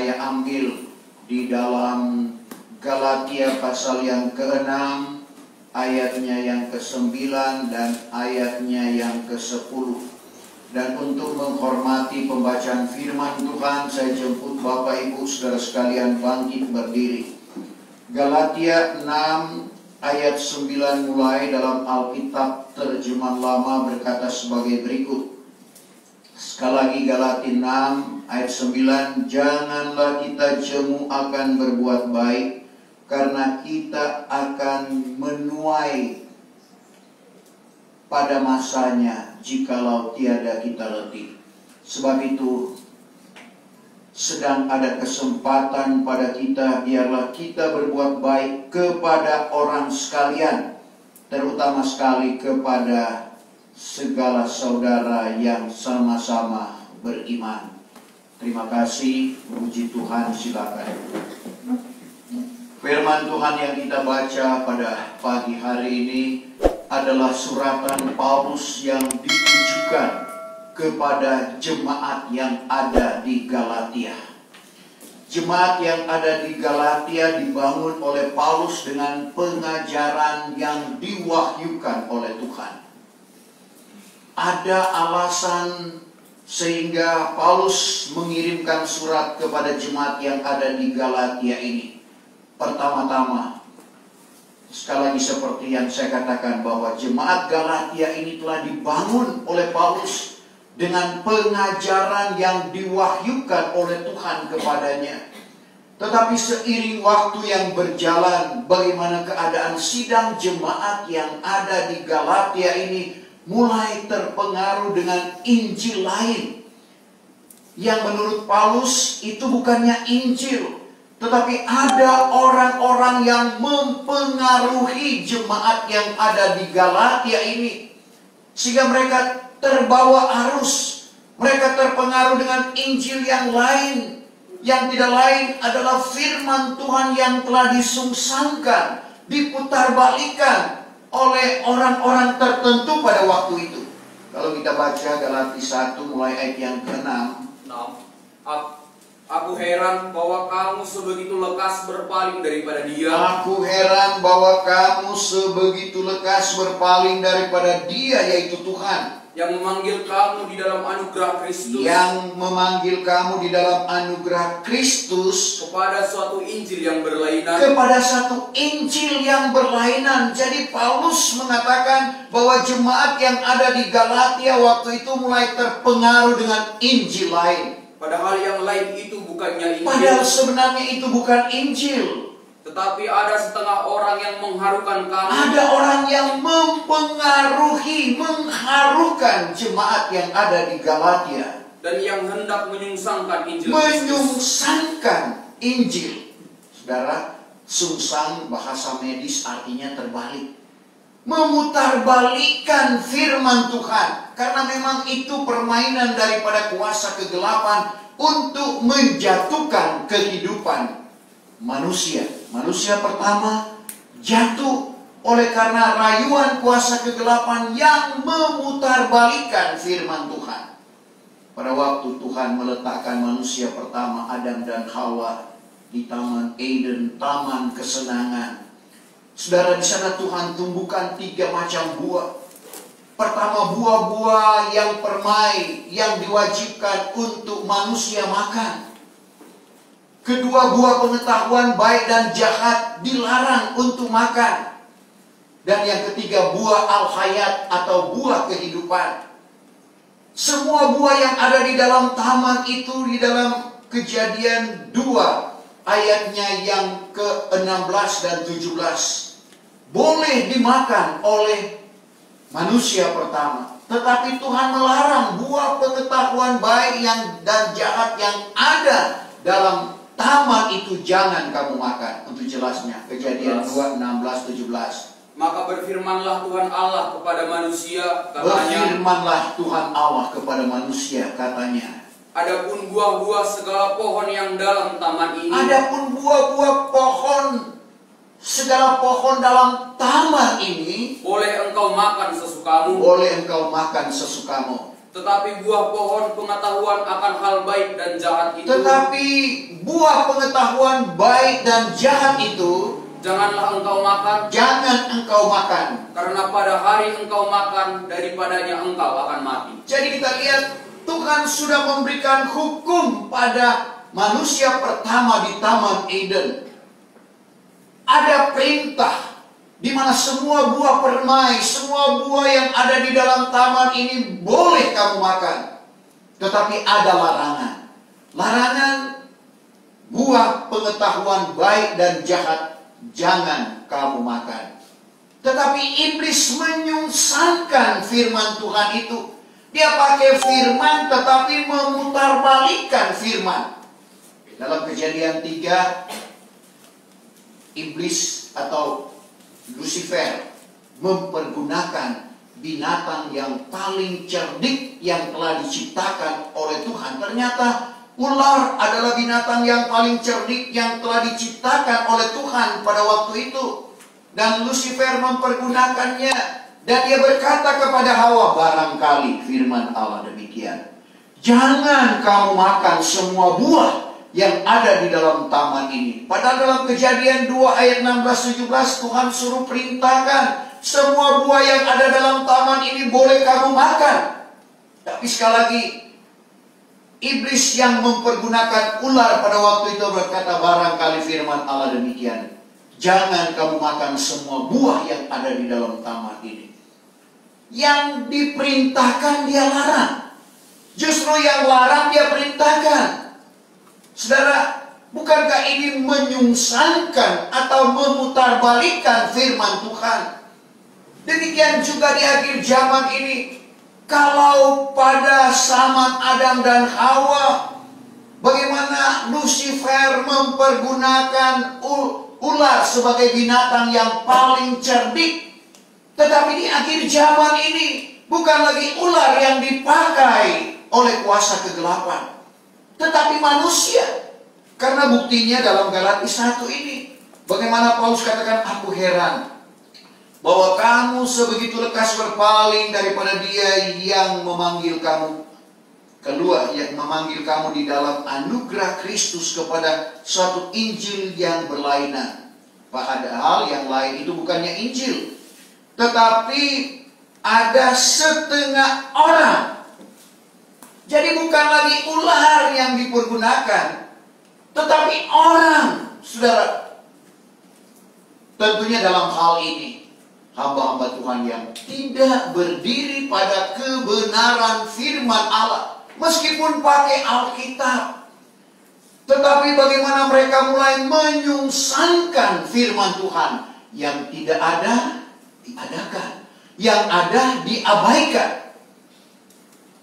saya ambil di dalam Galatia pasal yang ke-6, ayatnya yang ke-9 dan ayatnya yang ke-10. Dan untuk menghormati pembacaan firman Tuhan, saya jemput Bapak Ibu Saudara sekalian bangkit berdiri. Galatia 6 ayat 9 mulai dalam Alkitab terjemahan lama berkata sebagai berikut. Sekali lagi Galatia 6 ayat 9, janganlah kita jemu akan berbuat baik, karena kita akan menuai pada masanya jikalau tiada kita letih. Sebab itu, sedang ada kesempatan pada kita, biarlah kita berbuat baik kepada orang sekalian, terutama sekali kepada segala saudara yang sama-sama beriman. Terima kasih, puji Tuhan, silakan. Firman Tuhan yang kita baca pada pagi hari ini adalah suratan Paulus yang ditujukan kepada jemaat yang ada di Galatia. Jemaat yang ada di Galatia dibangun oleh Paulus dengan pengajaran yang diwahyukan oleh Tuhan. Ada alasan sehingga Paulus mengirimkan surat kepada jemaat yang ada di Galatia ini. Pertama-tama, sekali lagi seperti yang saya katakan bahwa jemaat Galatia ini telah dibangun oleh Paulus dengan pengajaran yang diwahyukan oleh Tuhan kepadanya. Tetapi seiring waktu yang berjalan, bagaimana keadaan sidang jemaat yang ada di Galatia ini mulai terpengaruh dengan Injil lain, yang menurut Paulus itu bukannya Injil, tetapi ada orang-orang yang mempengaruhi jemaat yang ada di Galatia ini, sehingga mereka terbawa arus. Mereka terpengaruh dengan Injil yang lain, yang tidak lain adalah firman Tuhan yang telah disungsangkan, diputarbalikkan oleh orang-orang tertentu pada waktu itu. Kalau kita baca Galatia 1 mulai ayat yang ke-6. Aku heran bahwa kamu sebegitu lekas berpaling daripada Dia. Aku heran bahwa kamu sebegitu lekas berpaling daripada Dia, yaitu Tuhan, yang memanggil kamu di dalam anugerah Kristus. Yang memanggil kamu di dalam anugerah Kristus kepada suatu Injil yang berlainan. Kepada satu Injil yang berlainan. Jadi Paulus mengatakan bahwa jemaat yang ada di Galatia waktu itu mulai terpengaruh dengan Injil lain. Padahal yang lain itu bukannya Injil. Padahal sebenarnya itu bukan Injil. Tetapi ada setengah orang yang mengharukan kamu. Ada orang yang mempengaruhi, mengharukan jemaat yang ada di Galatia. Dan yang hendak menyungsangkan Injil. Menyungsangkan Injil. Saudara, sungsang bahasa medis artinya terbalik. Memutarbalikkan firman Tuhan. Karena memang itu permainan daripada kuasa kegelapan untuk menjatuhkan kehidupan manusia. Manusia pertama jatuh oleh karena rayuan kuasa kegelapan yang memutarbalikkan firman Tuhan. Pada waktu Tuhan meletakkan manusia pertama, Adam dan Hawa, di Taman Eden, taman kesenangan. Saudara, di sana Tuhan tumbuhkan 3 macam buah. Pertama, buah-buah yang permai, yang diwajibkan untuk manusia makan. Kedua, buah pengetahuan baik dan jahat dilarang untuk makan. Dan yang ketiga, buah al-hayat atau buah kehidupan. Semua buah yang ada di dalam taman itu, di dalam Kejadian 2 ayatnya yang ke-16 dan 17, boleh dimakan oleh manusia pertama. Tetapi Tuhan melarang buah pengetahuan baik dan jahat yang ada dalam taman itu jangan kamu makan. Untuk jelasnya, Kejadian 2, 16, 17. Maka berfirmanlah Tuhan Allah kepada manusia, katanya. Berfirmanlah Tuhan Allah kepada manusia, katanya. Adapun buah-buah segala pohon yang dalam taman ini. Adapun buah-buah pohon, segala pohon dalam taman ini. Boleh engkau makan sesukamu. Boleh engkau makan sesukamu. Tetapi buah pohon pengetahuan akan hal baik dan jahat itu, Tetapi buah pengetahuan baik dan jahat itu janganlah engkau makan, jangan engkau makan. karena pada hari engkau makan, daripadanya engkau akan mati. Jadi kita lihat Tuhan sudah memberikan hukum pada manusia pertama di Taman Eden. Ada perintah di mana semua buah permai, semua buah yang ada di dalam taman ini boleh kamu makan. Tetapi ada larangan. Larangan buah pengetahuan baik dan jahat jangan kamu makan. Tetapi iblis menyungsangkan firman Tuhan itu. Dia pakai firman tetapi memutarbalikkan firman. Dalam Kejadian 3, iblis atau Lucifer mempergunakan binatang yang paling cerdik yang telah diciptakan oleh Tuhan. Ternyata ular adalah binatang yang paling cerdik yang telah diciptakan oleh Tuhan pada waktu itu. Dan Lucifer mempergunakannya. Dan dia berkata kepada Hawa, barangkali firman Allah demikian, jangan kamu makan semua buah yang ada di dalam taman ini. Padahal dalam Kejadian 2 ayat 16-17 Tuhan suruh perintahkan semua buah yang ada dalam taman ini boleh kamu makan. Tapi sekali lagi iblis yang mempergunakan ular pada waktu itu berkata, barangkali firman Allah demikian, jangan kamu makan semua buah yang ada di dalam taman ini. Yang diperintahkan dia larang, justru yang larang dia perintahkan. Saudara, bukankah ini menyungsangkan atau memutarbalikkan firman Tuhan? Demikian juga di akhir zaman ini. Kalau pada zaman Adam dan Hawa, bagaimana Lucifer mempergunakan ular sebagai binatang yang paling cerdik. Tetapi di akhir zaman ini bukan lagi ular yang dipakai oleh kuasa kegelapan, tetapi manusia. Karena buktinya dalam Galati 1 ini, bagaimana Paulus katakan, aku heran bahwa kamu sebegitu lekas berpaling daripada Dia yang memanggil kamu kedua, yang memanggil kamu di dalam anugerah Kristus kepada suatu Injil yang berlainan. Padahal yang lain itu bukannya Injil, tetapi ada setengah orang. Jadi bukan lagi ular yang dipergunakan, tetapi orang, saudara. Tentunya dalam hal ini, hamba-hamba Tuhan yang tidak berdiri pada kebenaran firman Allah, meskipun pakai Alkitab, tetapi bagaimana mereka mulai menyungsangkan firman Tuhan. Yang tidak ada, diadakan. Yang ada, diabaikan.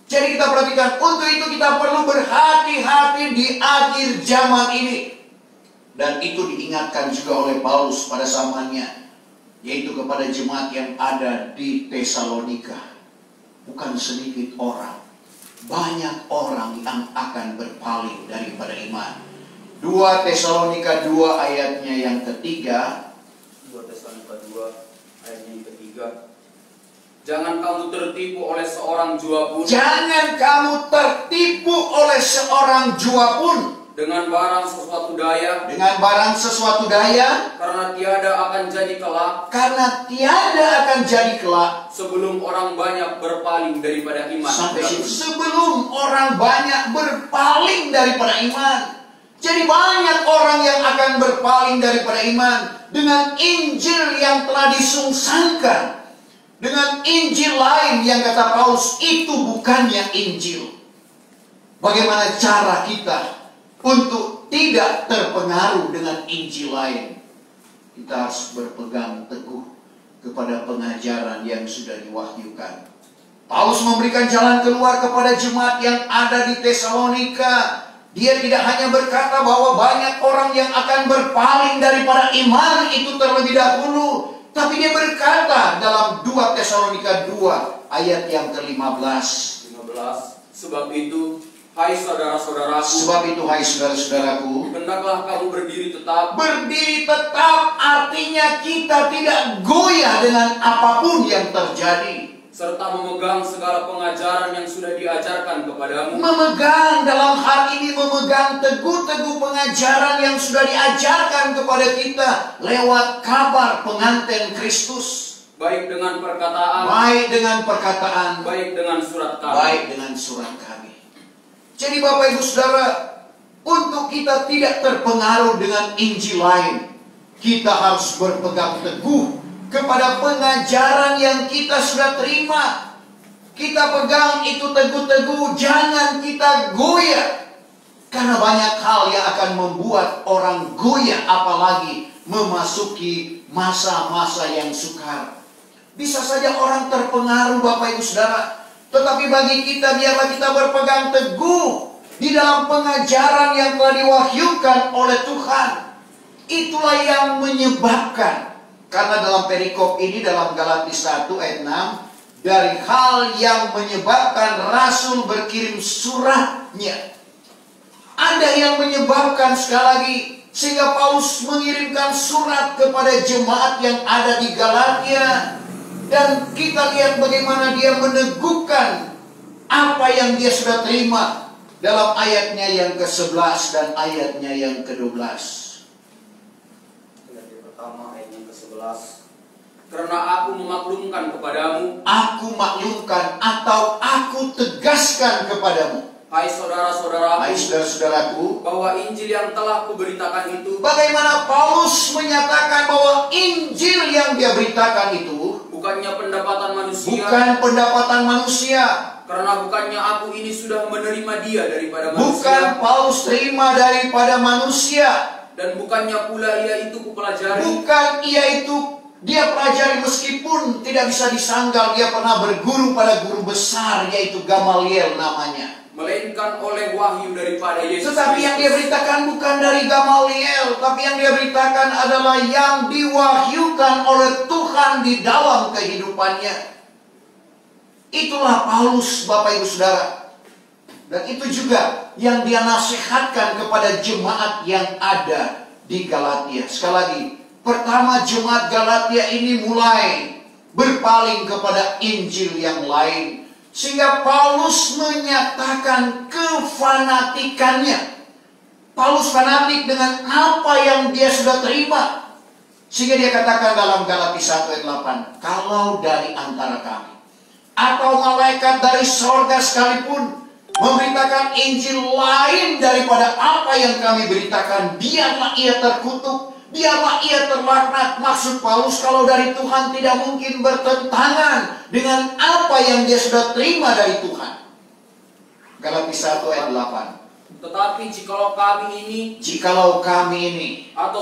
Jadi kita perhatikan, untuk itu kita perlu berhati-hati di akhir zaman ini. Dan itu diingatkan juga oleh Paulus pada zamannya, yaitu kepada jemaat yang ada di Tesalonika. Bukan sedikit orang, banyak orang yang akan berpaling daripada iman. 2 Tesalonika 2 ayatnya yang ketiga. 2 Tesalonika 2 ayatnya yang ketiga. Jangan kamu tertipu oleh seorang jua pun. Jangan kamu tertipu oleh seorang jua pun. Dengan barang sesuatu daya. Dengan barang sesuatu daya. Karena tiada akan jadi kelak. Karena tiada akan jadi kelak. Sebelum orang banyak berpaling daripada iman. Sampai situ. Sebelum orang banyak berpaling daripada iman. Jadi banyak orang yang akan berpaling daripada iman dengan Injil yang telah disungsangkan. Dengan Injil lain yang kata Paulus itu bukannya Injil. Bagaimana cara kita untuk tidak terpengaruh dengan Injil lain? Kita harus berpegang teguh kepada pengajaran yang sudah diwahyukan. Paulus memberikan jalan keluar kepada jemaat yang ada di Tesalonika. Dia tidak hanya berkata bahwa banyak orang yang akan berpaling daripada iman itu terlebih dahulu, tapi dia berkata dalam 2 Tesalonika 2 ayat yang ke-15. Sebab itu, hai saudara-saudaraku. Sebab itu, hai saudara-saudaraku. Hendaklah kamu berdiri tetap. Berdiri tetap artinya kita tidak goyah dengan apapun yang terjadi. serta memegang segala pengajaran yang sudah diajarkan kepadamu. Memegang dalam hal ini, memegang teguh-teguh pengajaran yang sudah diajarkan kepada kita lewat kabar pengantin Kristus. Baik dengan perkataan, Baik dengan perkataan, baik dengan surat kami. baik dengan surat kami. Jadi Bapak Ibu Saudara, untuk kita tidak terpengaruh dengan Injil lain, kita harus berpegang teguh kepada pengajaran yang kita sudah terima. Kita pegang itu teguh-teguh, jangan kita goyah. Karena banyak hal yang akan membuat orang goyah, apalagi memasuki masa-masa yang sukar. Bisa saja orang terpengaruh Bapak Ibu Saudara, tetapi bagi kita, biarlah kita berpegang teguh di dalam pengajaran yang telah diwahyukan oleh Tuhan. Itulah yang menyebabkan, karena dalam perikop ini dalam Galati 1 ayat 6, dari hal yang menyebabkan Rasul berkirim suratnya. Ada yang menyebabkan, sekali lagi, sehingga Paulus mengirimkan surat kepada jemaat yang ada di Galatia. Dan kita lihat bagaimana dia meneguhkan apa yang dia sudah terima dalam ayatnya yang ke-11 dan ayatnya yang ke-12. Ayat pertama, ayat yang ke-11. Karena aku memaklumkan kepadamu, Aku maklumkan atau aku tegaskan kepadamu, hai saudara-saudaraku, hai saudara-saudaraku, bahwa Injil yang telah kuberitakan itu bagaimana Paulus menyatakan bahwa Injil yang dia beritakan itu bukannya pendapatan manusia, bukan pendapatan manusia. karena bukannya aku ini sudah menerima dia daripada Bukan manusia, Paulus terima daripada manusia. dan bukannya pula ia itu kupelajari, Bukan dia pelajari, meskipun tidak bisa disangkal dia pernah berguru pada guru besar, yaitu Gamaliel namanya. melainkan oleh wahyu daripada Yesus Tetapi yang dia Kristus. beritakan bukan dari Gamaliel, tapi yang dia beritakan adalah yang diwahyukan oleh Tuhan di dalam kehidupannya. Itulah Paulus, Bapak Ibu Saudara. Dan itu juga yang dia nasihatkan kepada jemaat yang ada di Galatia. Sekali lagi, pertama jemaat Galatia ini mulai berpaling kepada Injil yang lain. Sehingga Paulus menyatakan kefanatikannya. Paulus fanatik dengan apa yang dia sudah terima. Sehingga dia katakan dalam Galati 1 ayat 8, kalau dari antara kami atau malaikat dari sorga sekalipun memberitakan Injil lain daripada apa yang kami beritakan, biarlah ia terkutuk, biarlah ia terlaknat. Maksud Paulus, kalau dari Tuhan tidak mungkin bertentangan dengan apa yang dia sudah terima dari Tuhan. Galati 1 ayat 8. Tetapi jikalau kami ini atau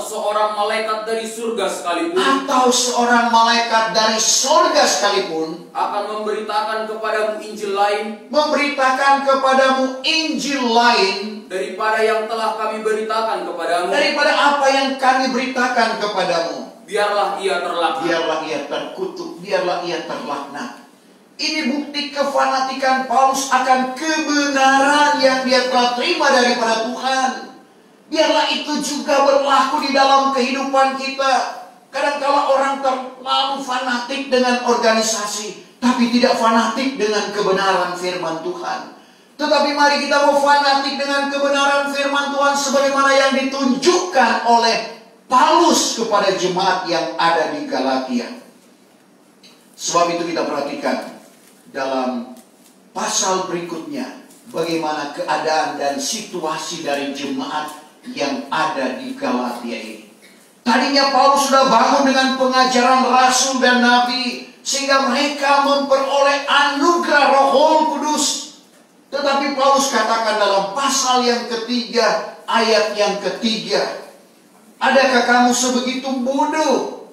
seorang malaikat dari surga sekalipun akan memberitakan kepadamu Injil lain daripada yang telah kami beritakan kepadamu, daripada apa yang kami beritakan kepadamu, biarlah ia terlaknat, biarlah ia terkutuk, biarlah ia terlaknat. Ini bukti kefanatikan Paulus akan kebenaran yang dia telah terima daripada Tuhan. Biarlah itu juga berlaku di dalam kehidupan kita. Kadang-kala orang terlalu fanatik dengan organisasi, tapi tidak fanatik dengan kebenaran firman Tuhan. Tetapi mari kita mau fanatik dengan kebenaran firman Tuhan sebagaimana yang ditunjukkan oleh Paulus kepada jemaat yang ada di Galatia. Sebab itu kita perhatikan dalam pasal berikutnya bagaimana keadaan dan situasi dari jemaat yang ada di Galatia ini. Tadinya Paulus sudah bangun dengan pengajaran rasul dan nabi sehingga mereka memperoleh anugerah Roh Kudus. Tetapi Paulus katakan dalam pasal yang ketiga, ayat yang ketiga, adakah kamu sebegitu bodoh?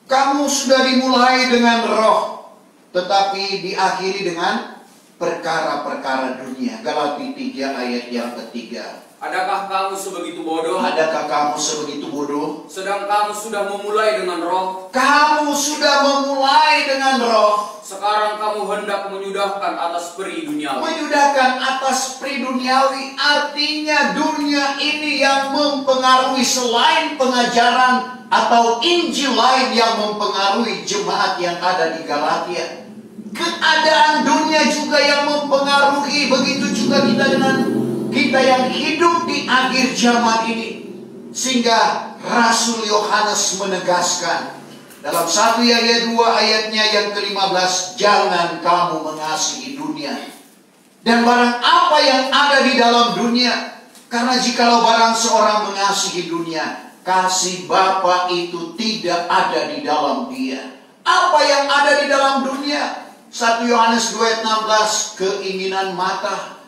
Kamu sudah dimulai dengan roh, tetapi diakhiri dengan perkara-perkara dunia. Galati 3 ayat yang ketiga. Adakah kamu sebegitu bodoh? Adakah kamu sebegitu bodoh? Sedang kamu sudah memulai dengan roh. Kamu sudah memulai dengan roh. Sekarang kamu hendak menyudahkan atas peri duniawi. Menyudahkan atas peri duniawi artinya dunia ini yang mempengaruhi selain pengajaran atau Injil lain yang mempengaruhi jemaat yang ada di Galatia. Keadaan dunia juga yang mempengaruhi. Begitu juga kita dengan kita yang hidup di akhir zaman ini. Sehingga Rasul Yohanes menegaskan dalam 1 Yahya 2 ayatnya yang ke-15, jangan kamu mengasihi dunia dan barang apa yang ada di dalam dunia. Karena jikalau barang seorang mengasihi dunia, kasih Bapa itu tidak ada di dalam dia. Apa yang ada di dalam dunia? 1 Yohanes 2 ayat 16, keinginan mata,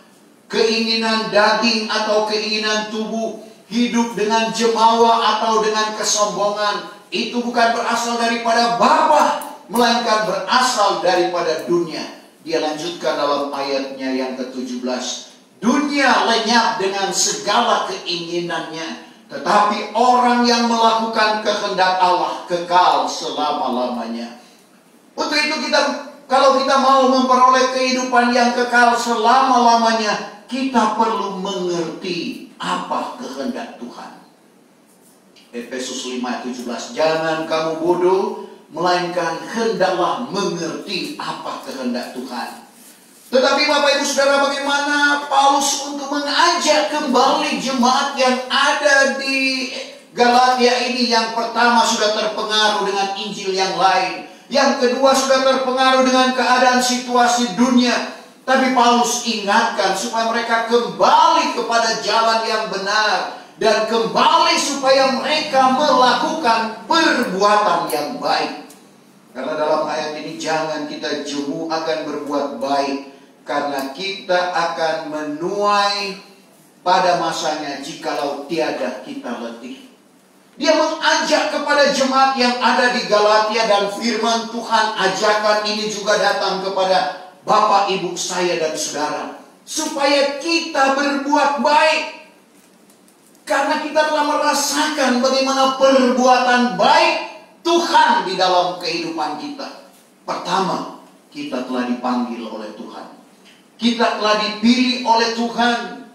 keinginan daging atau keinginan tubuh, hidup dengan jemawa atau dengan kesombongan, itu bukan berasal daripada Bapa, melainkan berasal daripada dunia. Dia lanjutkan dalam ayatnya yang ke-17, dunia lenyap dengan segala keinginannya, tetapi orang yang melakukan kehendak Allah kekal selama-lamanya. Untuk itu kalau kita mau memperoleh kehidupan yang kekal selama-lamanya, kita perlu mengerti apa kehendak Tuhan. Efesus 5:17, jangan kamu bodoh, melainkan hendaklah mengerti apa kehendak Tuhan. Tetapi Bapak Ibu Saudara, bagaimana Paulus untuk mengajak kembali jemaat yang ada di Galatia ini? Yang pertama sudah terpengaruh dengan Injil yang lain, yang kedua sudah terpengaruh dengan keadaan situasi dunia. Tapi Paulus ingatkan supaya mereka kembali kepada jalan yang benar, dan kembali supaya mereka melakukan perbuatan yang baik. Karena dalam ayat ini, jangan kita jemu akan berbuat baik, karena kita akan menuai pada masanya jikalau tiada kita letih. Dia mengajak kepada jemaat yang ada di Galatia, dan firman Tuhan ajakan ini juga datang kepada Bapak, Ibu, saya dan saudara, supaya kita berbuat baik. Karena kita telah merasakan bagaimana perbuatan baik Tuhan di dalam kehidupan kita. Pertama, kita telah dipanggil oleh Tuhan. Kita telah dipilih oleh Tuhan.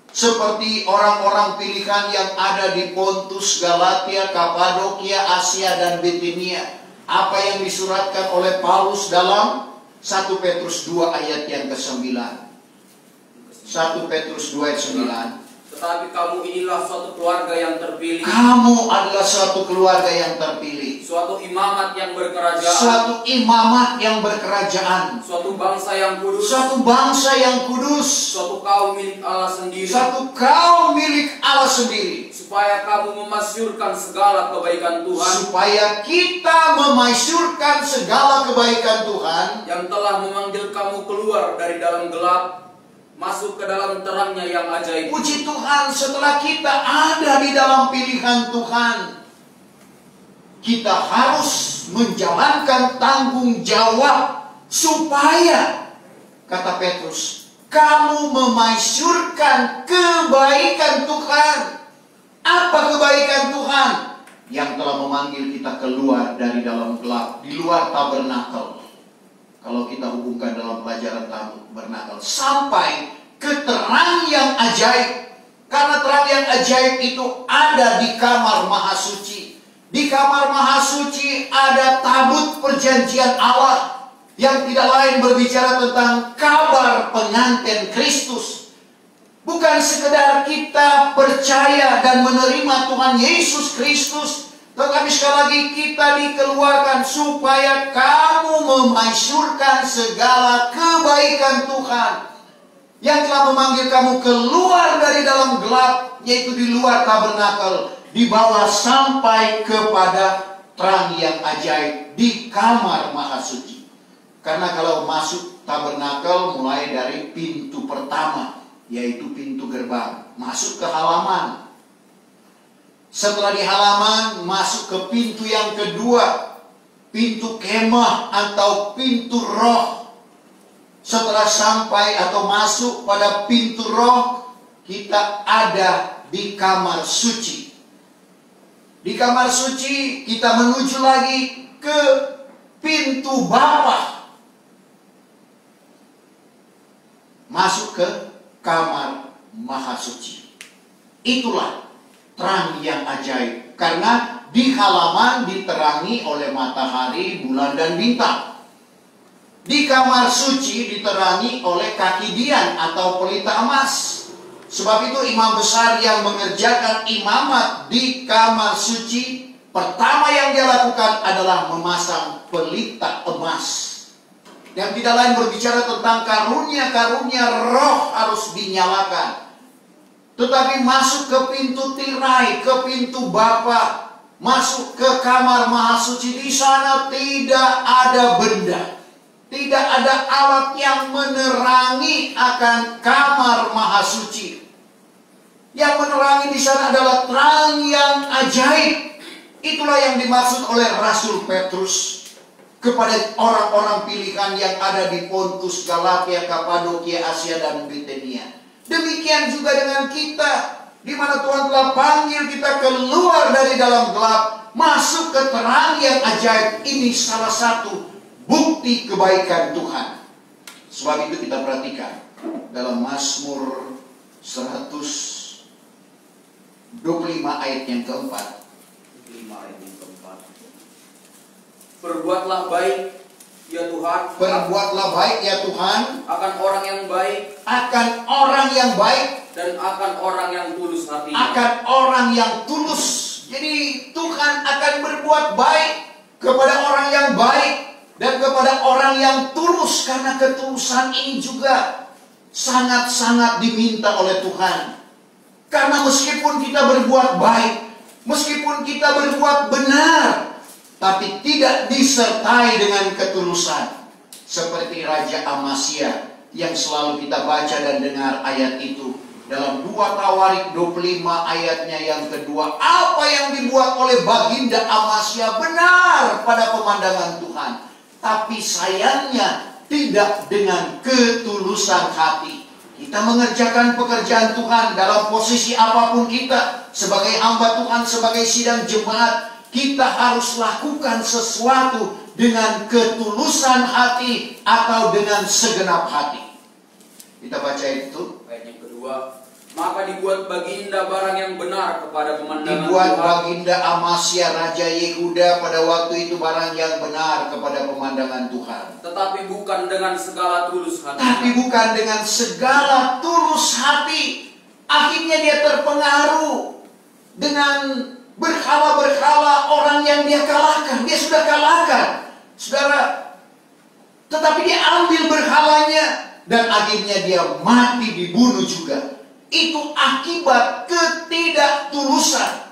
Seperti orang-orang pilihan yang ada di Pontus, Galatia, Kapadokia, Asia, dan Bitinia. Apa yang disuratkan oleh Paulus dalam 1 Petrus 2 ayat yang ke-9. 1 Petrus 2 ayat 9. Tetapi kamu inilah suatu keluarga yang terpilih. Kamu adalah suatu keluarga yang terpilih. Suatu imamat yang berkerajaan. Suatu imamat yang berkerajaan. Suatu bangsa yang kudus. Suatu bangsa yang kudus. Suatu kaum milik Allah sendiri. Suatu kaum milik Allah sendiri. Supaya kamu memasyurkan segala kebaikan Tuhan. Supaya kita memasyurkan segala kebaikan Tuhan. Yang telah memanggil kamu keluar dari dalam gelap, masuk ke dalam terangnya yang ajaib. Puji Tuhan, setelah kita ada di dalam pilihan Tuhan, kita harus menjalankan tanggung jawab supaya, kata Petrus, kamu memasyurkan kebaikan Tuhan. Apa kebaikan Tuhan? Yang telah memanggil kita keluar dari dalam gelap, di luar tabernakel. Kalau kita hubungkan dalam pelajaran tabernakel, sampai ke terang yang ajaib. Karena terang yang ajaib itu ada di kamar mahasuci. Di kamar mahasuci ada tabut perjanjian Allah, yang tidak lain berbicara tentang kabar pengantin Kristus. Bukan sekedar kita percaya dan menerima Tuhan Yesus Kristus, tetapi sekali lagi kita dikeluarkan supaya kamu memasyurkan segala kebaikan Tuhan yang telah memanggil kamu keluar dari dalam gelap, yaitu di luar tabernakel, dibawa sampai kepada terang yang ajaib di kamar mahasuci. Karena kalau masuk tabernakel mulai dari pintu pertama, yaitu pintu gerbang, masuk ke halaman. Setelah di halaman, masuk ke pintu yang kedua, pintu kemah atau pintu roh. Setelah sampai atau masuk pada pintu roh, kita ada di kamar suci. Di kamar suci kita menuju lagi ke pintu Bapa, masuk ke kamar mahasuci. Itulah terang yang ajaib, karena di halaman diterangi oleh matahari, bulan, dan bintang. Di kamar suci diterangi oleh kaki dian atau pelita emas. Sebab itu imam besar yang mengerjakan imamat di kamar suci, pertama yang dia lakukan adalah memasang pelita emas. Yang tidak lain berbicara tentang karunia-karunia roh harus dinyalakan. Tetapi masuk ke pintu tirai, ke pintu Bapa, masuk ke kamar maha suci, di sana tidak ada benda. Tidak ada alat yang menerangi akan kamar maha suci. Yang menerangi di sana adalah terang yang ajaib. Itulah yang dimaksud oleh Rasul Petrus kepada orang-orang pilihan yang ada di Pontus, Galatia, Kapadokia, Asia, dan Bithania. Demikian juga dengan kita, di mana Tuhan telah panggil kita keluar dari dalam gelap, masuk ke terang yang ajaib. Ini salah satu bukti kebaikan Tuhan. Sebab itu kita perhatikan dalam Mazmur 125 ayat yang keempat. 5 ayat yang keempat. Perbuatlah baik, ya Tuhan. Perbuatlah baik, ya Tuhan, akan orang yang baik, akan orang yang baik, dan akan orang yang tulus hatinya. akan orang yang tulus. Jadi Tuhan akan berbuat baik kepada orang yang baik dan kepada orang yang tulus, karena ketulusan ini juga sangat-sangat diminta oleh Tuhan. Karena meskipun kita berbuat baik, meskipun kita berbuat benar, tapi tidak disertai dengan ketulusan, seperti Raja Amasya yang selalu kita baca dan dengar ayat itu dalam 2 Tawarik 25 ayatnya yang kedua. Apa yang dibuat oleh Baginda Amasya benar pada pemandangan Tuhan, tapi sayangnya tidak dengan ketulusan hati. Kita mengerjakan pekerjaan Tuhan dalam posisi apapun kita, sebagai hamba Tuhan, sebagai sidang jemaat, kita harus lakukan sesuatu dengan ketulusan hati atau dengan segenap hati. Kita baca itu. Ayat yang kedua. Maka dibuat baginda barang yang benar kepada pemandangan Dibuat Tuhan. Baginda Amasya Raja Yehuda pada waktu itu barang yang benar kepada pemandangan Tuhan. Tetapi bukan dengan segala tulus hati. Tapi bukan dengan segala tulus hati. Akhirnya dia terpengaruh dengan berhala-berhala orang yang dia kalahkan. Dia sudah kalahkan, saudara. Tetapi dia ambil berhalanya dan akhirnya dia mati, dibunuh juga. Itu akibat ketidaktulusan.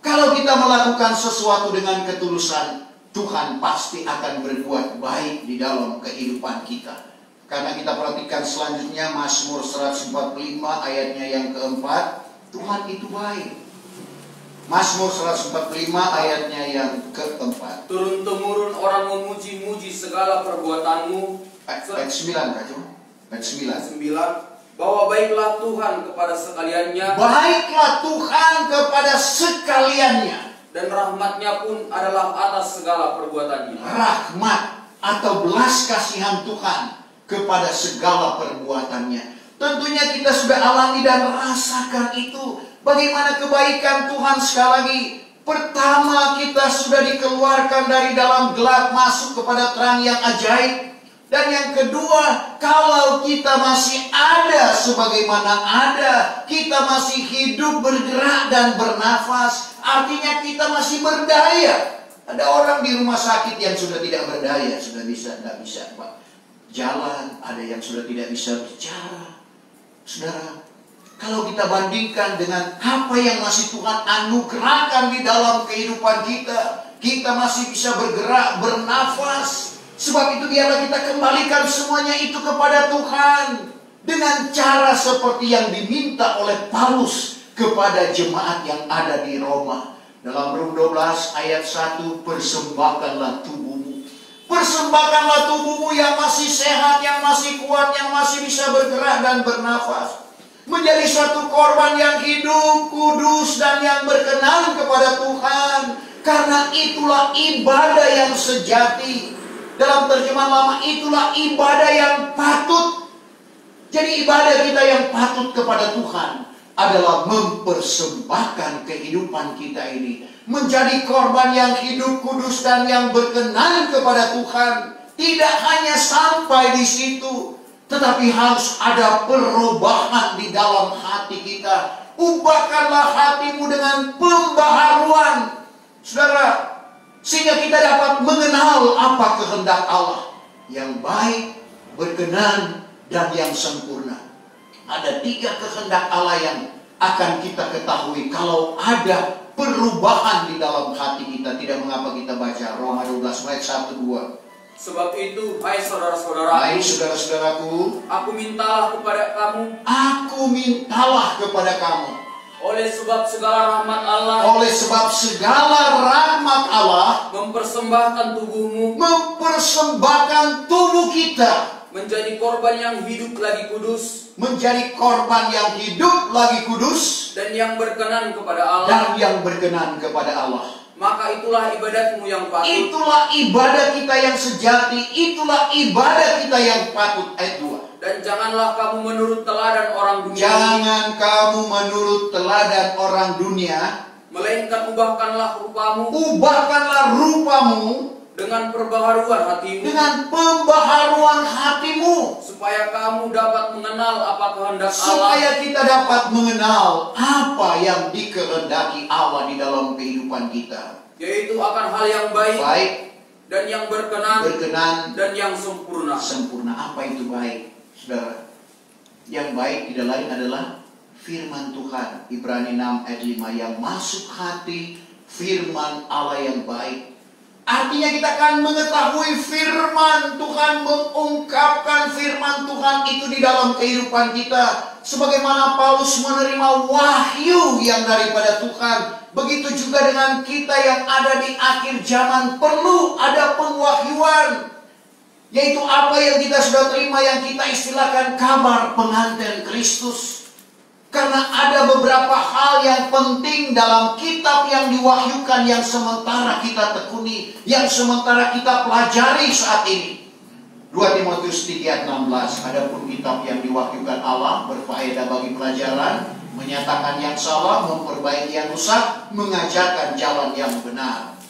Kalau kita melakukan sesuatu dengan ketulusan, Tuhan pasti akan berbuat baik di dalam kehidupan kita. Karena kita perhatikan selanjutnya Mazmur 145 ayatnya yang keempat. Tuhan itu baik. Mazmur 145 ayatnya yang keempat. Turun-temurun orang memuji-muji segala perbuatanmu. Ayat 9 Kak Jum. Ayat 9. 9. Bahwa baiklah Tuhan kepada sekaliannya, Baiklah Tuhan kepada sekaliannya, dan rahmatnya pun adalah atas segala perbuatannya. rahmat atau belas kasihan Tuhan kepada segala perbuatannya. Tentunya kita sudah alami dan rasakan itu. Bagaimana kebaikan Tuhan. Sekali lagi, pertama kita sudah dikeluarkan dari dalam gelap masuk kepada terang yang ajaib. Dan yang kedua, kalau kita masih ada sebagaimana ada, kita masih hidup, bergerak dan bernafas, artinya kita masih berdaya. Ada orang di rumah sakit yang sudah tidak berdaya, sudah tidak bisa Pak jalan, ada yang sudah tidak bisa bicara. Saudara, kalau kita bandingkan dengan apa yang masih Tuhan anugerahkan di dalam kehidupan kita, kita masih bisa bergerak, bernafas. Sebab itu biarlah kita kembalikan semuanya itu kepada Tuhan dengan cara seperti yang diminta oleh Paulus kepada jemaat yang ada di Roma. Dalam Rom 12 ayat 1, persembahkanlah tubuhmu. Persembahkanlah tubuhmu yang masih sehat, yang masih kuat, yang masih bisa bergerak dan bernafas, menjadi suatu korban yang hidup, kudus, dan yang berkenan kepada Tuhan. Karena itulah ibadah yang sejati. Dalam terjemahan lama, itulah ibadah yang patut. Jadi ibadah kita yang patut kepada Tuhan adalah mempersembahkan kehidupan kita ini menjadi korban yang hidup, kudus, dan yang berkenan kepada Tuhan. Tidak hanya sampai di situ, tetapi harus ada perubahan di dalam hati kita. Ubahkanlah hatimu dengan pembaharuan, saudara, sehingga kita dapat mengenal apa kehendak Allah yang baik, berkenan, dan yang sempurna. Ada 3 kehendak Allah yang akan kita ketahui kalau ada perubahan di dalam hati kita. Tidak mengapa kita baca Roma 12 ayat 1-2. Sebab itu, hai saudara-saudaraku, Hai saudara-saudaraku, aku mintalah kepada kamu, aku mintalah kepada kamu, oleh sebab segala rahmat Allah, oleh sebab segala rahmat Allah, mempersembahkan tubuhmu mempersembahkan tubuh kita menjadi korban yang hidup lagi kudus, menjadi korban yang hidup lagi kudus, dan yang berkenan kepada Allah. dan yang berkenan kepada Allah. Maka itulah ibadatmu yang patut. Itulah ibadah kita yang sejati, itulah ibadah kita yang patut. Ayat 2. Dan janganlah kamu menurut teladan orang dunia, Jangan kamu menurut teladan orang dunia, melainkan ubahkanlah rupamu ubahkanlah rupamu dengan perbaharuan hatimu, dengan pembaharuan hatimu, supaya kamu dapat mengenal apa kehendak Allah, supaya kita dapat mengenal apa yang dikehendaki Allah di dalam kehidupan kita, yaitu akan hal yang baik, baik, dan yang berkenan, dan yang sempurna. sempurna. Apa itu baik, saudara? Yang baik tidak lain adalah firman Tuhan. Ibrani 6 ayat 5, yang masuk hati firman Allah yang baik. Artinya kita akan mengetahui firman Tuhan, mengungkapkan firman Tuhan itu di dalam kehidupan kita. Sebagaimana Paulus menerima wahyu yang daripada Tuhan, begitu juga dengan kita yang ada di akhir zaman perlu ada pengwahyuan. Yaitu apa yang kita sudah terima, yang kita istilahkan kabar pengantin Kristus. Karena ada beberapa hal yang penting dalam kitab yang diwahyukan, yang sementara kita tekuni, yang sementara kita pelajari saat ini. 2 Timotius 3 ayat 16. Adapun kitab yang diwahyukan Allah berfaedah bagi pelajaran, menyatakan yang salah, memperbaiki yang rusak, mengajarkan jalan yang benar.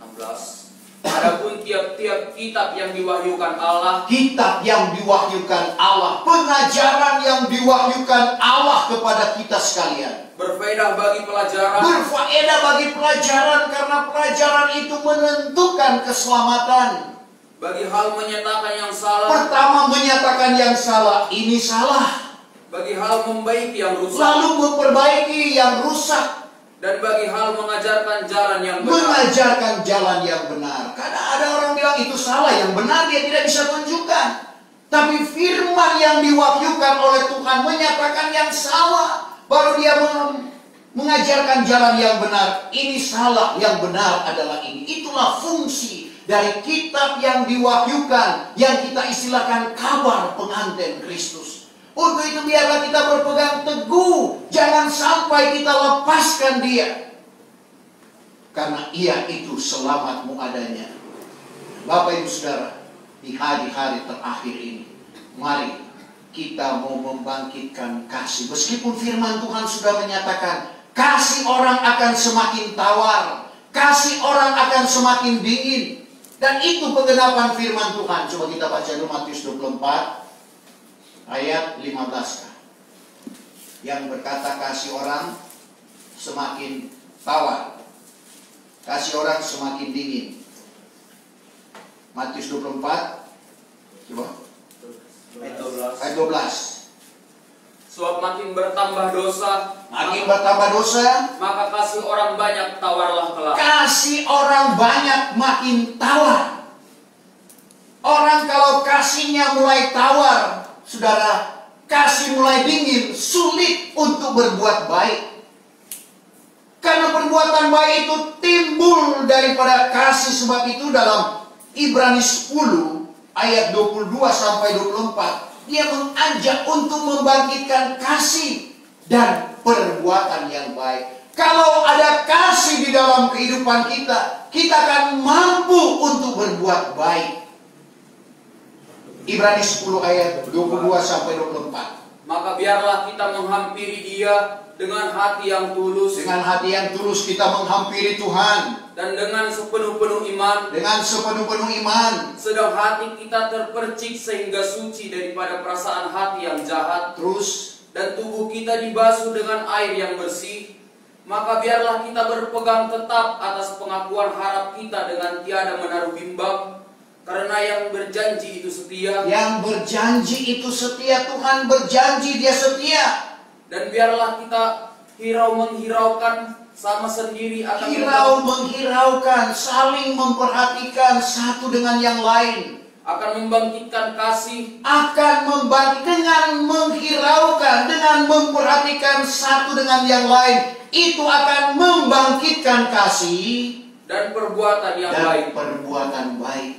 16. Adapun tiap-tiap kitab yang diwahyukan Allah, Kitab yang diwahyukan Allah, pengajaran yang diwahyukan Allah kepada kita sekalian, berfaedah bagi pelajaran, berfaedah bagi pelajaran, karena pelajaran itu menentukan keselamatan. bagi hal menyatakan yang salah, Pertama, menyatakan yang salah, ini salah, bagi hal membaiki yang rusak, lalu memperbaiki yang rusak, dan bagi hal mengajarkan jalan yang benar. mengajarkan jalan yang benar. Karena ada orang bilang itu salah, yang benar dia tidak bisa tunjukkan. Tapi firman yang diwahyukan oleh Tuhan menyatakan yang salah, baru dia mengajarkan jalan yang benar. Ini salah, yang benar adalah ini. Itulah fungsi dari kitab yang diwahyukan, yang kita istilahkan kabar pengantin Kristus. Untuk itu biarlah kita berpegang teguh, jangan sampai kita lepaskan dia, karena ia itu selamatmu adanya. Bapak Ibu Saudara, di hari-hari terakhir ini, mari kita mau membangkitkan kasih. Meskipun firman Tuhan sudah menyatakan, kasih orang akan semakin tawar, kasih orang akan semakin dingin. Dan itu penggenapan firman Tuhan. Coba kita baca dulu Matius 24 ayat 15, yang berkata kasih orang semakin tawar, kasih orang semakin dingin. Matius 24, coba ayat 12. Sebab makin bertambah dosa, maka kasih orang banyak tawarlah kelak. kasih orang banyak makin tawar. Orang kalau kasihnya mulai tawar, saudara, kasih mulai dingin, sulit untuk berbuat baik. Karena perbuatan baik itu timbul daripada kasih. Sebab itu dalam Ibrani 10 ayat 22 sampai 24, dia mengajak untuk membangkitkan kasih dan perbuatan yang baik. Kalau ada kasih di dalam kehidupan kita, kita akan mampu untuk berbuat baik. Ibrani 10 ayat 22 sampai 24. maka biarlah kita menghampiri Dia dengan hati yang tulus. Dengan hati yang tulus kita menghampiri Tuhan. Dan dengan sepenuh-penuh iman. Dengan sepenuh-penuh iman. Sedang hati kita terpercik sehingga suci daripada perasaan hati yang jahat. Terus. Dan tubuh kita dibasuh dengan air yang bersih. Maka biarlah kita berpegang tetap atas pengakuan harap kita dengan tiada menaruh bimbang. Karena yang berjanji itu setia. Yang berjanji itu setia. Tuhan berjanji Dia setia. Dan biarlah kita hirau menghiraukan sama sendiri akan hirau menghiraukan, saling memperhatikan satu dengan yang lain. Akan membangkitkan kasih. Akan dengan menghiraukan, dengan memperhatikan satu dengan yang lain. Itu akan membangkitkan kasih dan perbuatan yang baik. Perbuatan baik.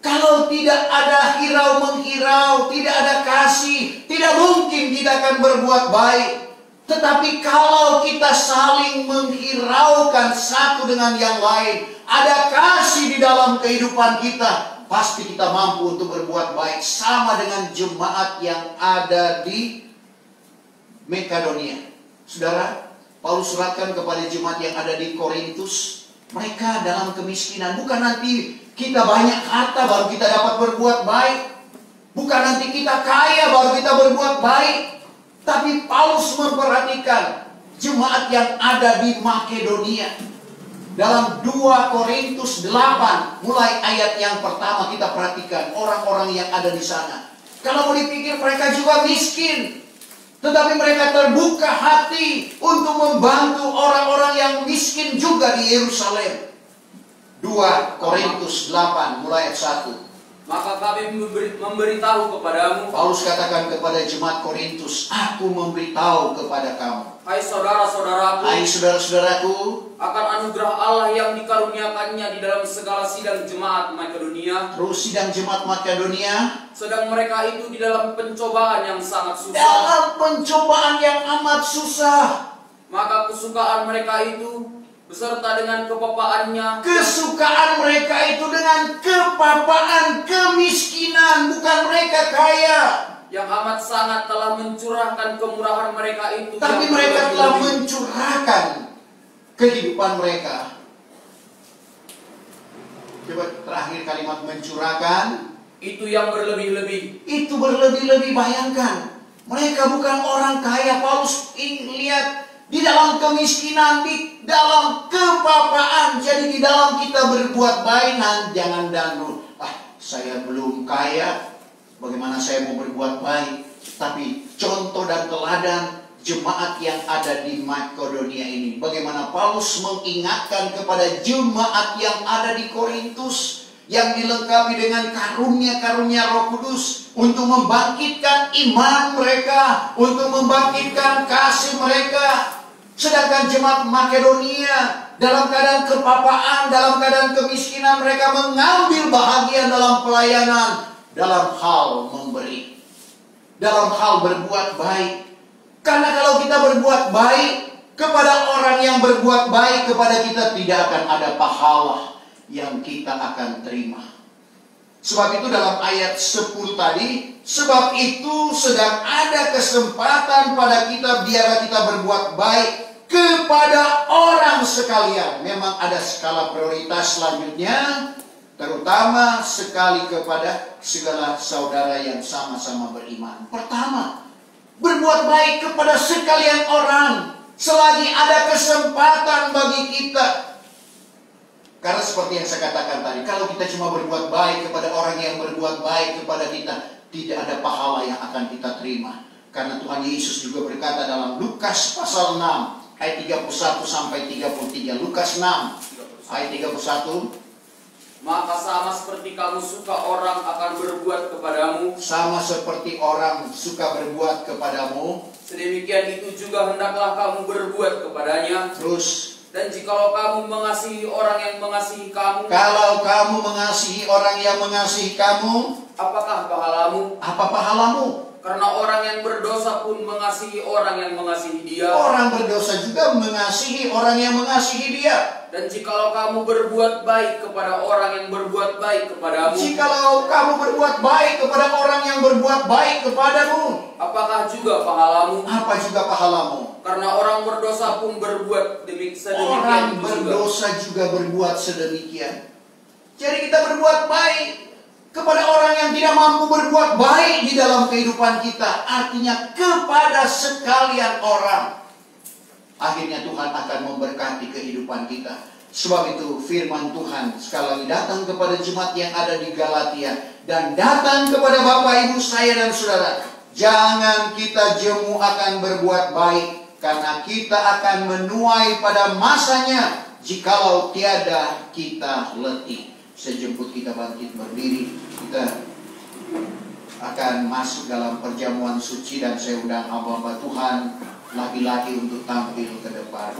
Kalau tidak ada hirau menghirau, tidak ada kasih, tidak mungkin kita akan berbuat baik. Tetapi kalau kita saling menghiraukan satu dengan yang lain, ada kasih di dalam kehidupan kita, pasti kita mampu untuk berbuat baik. Sama dengan jemaat yang ada di Makedonia. Saudara, Paulus suratkan kepada jemaat yang ada di Korintus, mereka dalam kemiskinan. Bukan nanti kita banyak harta baru kita dapat berbuat baik. Bukan nanti kita kaya baru kita berbuat baik. Tapi Paulus memperhatikan jemaat yang ada di Makedonia. Dalam 2 Korintus 8, mulai ayat yang pertama kita perhatikan orang-orang yang ada di sana. Kalau mau dipikir mereka juga miskin, tetapi mereka terbuka hati untuk membantu orang-orang yang miskin juga di Yerusalem. 2 Korintus 8, mulai ayat 1. Maka kami memberitahu kepadamu. Paulus katakan kepada jemaat Korintus, aku memberitahu kepada kamu. Hai saudara-saudaraku. Hai saudara-saudaraku. Akan anugerah Allah yang dikaruniakannya di dalam segala sidang jemaat Makedonia. Terus sidang jemaat Makedonia. Sedang mereka itu di dalam pencobaan yang sangat susah. Dalam pencobaan yang amat susah. Maka kesukaan mereka itu beserta dengan kepapaannya. Kesukaan mereka itu dengan kepapaan, kemiskinan, bukan mereka kaya. Yang amat sangat telah mencurahkan kemurahan mereka itu. Tapi mereka telah mencurahkan kehidupan mereka. Coba terakhir kalimat mencurahkan. Itu yang berlebih-lebih. Itu berlebih-lebih, bayangkan. Mereka bukan orang kaya. Paulus lihat. Di dalam kemiskinan, di dalam kepapaan. Jadi di dalam kita berbuat baik, jangan dangdut. Saya belum kaya, bagaimana saya mau berbuat baik? Tapi contoh dan teladan jemaat yang ada di Makedonia ini. Bagaimana Paulus mengingatkan kepada jemaat yang ada di Korintus, yang dilengkapi dengan karunia-karunia Roh Kudus, untuk membangkitkan iman mereka, untuk membangkitkan kasih mereka. Sedangkan jemaat Makedonia dalam keadaan kepapaan, dalam keadaan kemiskinan, mereka mengambil bahagian dalam pelayanan, dalam hal memberi, dalam hal berbuat baik. Karena kalau kita berbuat baik kepada orang yang berbuat baik kepada kita, tidak akan ada pahala yang kita akan terima. Sebab itu dalam ayat 10 tadi, sebab itu sedang ada kesempatan pada kita, biarlah kita berbuat baik kepada orang sekalian. Memang ada skala prioritas selanjutnya, terutama sekali kepada segala saudara yang sama-sama beriman. Pertama, berbuat baik kepada sekalian orang selagi ada kesempatan bagi kita. Karena seperti yang saya katakan tadi, kalau kita cuma berbuat baik kepada orang yang berbuat baik kepada kita, tidak ada pahala yang akan kita terima. Karena Tuhan Yesus juga berkata dalam Lukas pasal 6 ayat 31 sampai 33. Lukas 6 ayat 31. Maka sama seperti kamu suka orang akan berbuat kepadamu, sama seperti orang suka berbuat kepadamu, sedemikian itu juga hendaklah kamu berbuat kepadanya. Terus, dan jikalau kamu mengasihi orang yang mengasihi kamu, kalau kamu mengasihi orang yang mengasihi kamu, apakah pahalamu? Apa pahalamu? Karena orang yang berdosa pun mengasihi orang yang mengasihi dia. Orang berdosa juga mengasihi orang yang mengasihi dia. Dan jikalau kamu berbuat baik kepada orang yang berbuat baik kepadamu, Jikalau kamu berbuat baik kepada orang yang berbuat baik kepadamu, apakah juga pahalamu? apa juga pahalamu? Karena orang berdosa pun berbuat sedemikian Orang itu juga. berdosa juga berbuat sedemikian. Jadi kita berbuat baik kepada orang yang tidak mampu berbuat baik di dalam kehidupan kita. Artinya kepada sekalian orang. Akhirnya Tuhan akan memberkati kehidupan kita. Sebab itu firman Tuhan sekali lagi datang kepada jemaat yang ada di Galatia. Dan datang kepada Bapak Ibu saya dan saudara. Jangan kita jemu akan berbuat baik. Karena kita akan menuai pada masanya. Jikalau tiada kita letih. Sejemput kita bangkit berdiri, kita akan masuk dalam perjamuan suci. Dan saya undang hamba-hamba Tuhan laki-laki untuk tampil ke depan.